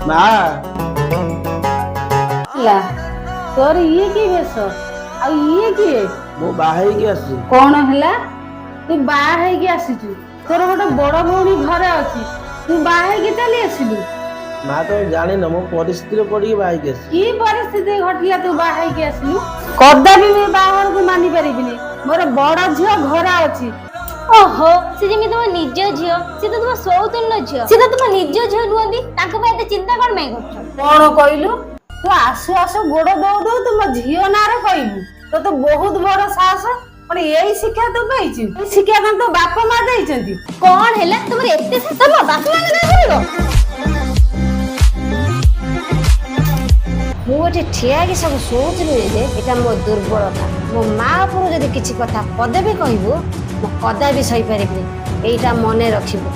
ମା ହେଲା ତୋର ଇଏ କି ବେଶ ଆଉ ଇଏ କିଏ? ମୁଁ ବାହା ହେଇକି ଆସିଛି। କଣ ହେଲା? ତୁ ବାହା ହେଇକି ଆସିଛୁ, ତୋର ଗୋଟେ ବଡ ଭଉଣୀ ଘରେ ଅଛି, ତୁ ବାହା ହେଇକି ଚାଲି ଆସିଲୁ? ମା ତମେ ଜାଣିନ ମୁଁ ପରିସ୍ଥିତିରେ ପଡିକି ବାହା ହେଇକି ଆସିଛି। କି ପରିସ୍ଥିତି ଘଟିଲା ତୁ ବାହା ହେଇକି ଆସିଲୁ? କଦାପି ମୁଁ ବାହାଘରକୁ ମାନି ପାରିବିନି। ମୋର ବଡ ଝିଅ ଘରେ ଅଛି। ଓହୋ, ସେ ଯେମିତି ତମ ନିଜ ଝିଅ, ସେ ତ ତମ ସୌତୁଲ୍ୟ ଝିଅ, ସେ ତ ତମ ନିଜ ଝିଅ ନୁହନ୍ତି। ତାଙ୍କ ପାଇଁ ଏତେ ଚିନ୍ତା କଣ ପାଇଁ କରୁଛ? କଣ କହିଲୁ? ତୁ ଆସୁ ଆସୁ ଗୋଡ ଦଉ ଦଉ ତୁ ମୋ ଝିଅ ନାଁରେ କହିବୁ? ତୋତେ ବହୁତ ବଡ ସାହସ। କଣ ଏଇ ଶିକ୍ଷା ତୁ ପାଇଛୁ? ଏଇ ଶିକ୍ଷା କଣ ତୋ ବାପା ମା ଦେଇଛନ୍ତି? କଣ ହେଲା ତମର ଏତେ ତମ ବାପା ମାନେ ନା କରିବ? ମୁଁ ଏଠି ଠିଆ ହେଇକି ସବୁ ଶୁଣୁଥିଲି ଯେ ଏଇଟା ମୋ ଦୁର୍ବଳତା। ମୋ ମା ଉପରୁ ଯଦି କିଛି କଥା ପଦେ ବି କହିବୁ ମୁଁ କଦାପି ସହିପାରିବିନି, ଏଇଟା ମନେ ରଖିବୁ।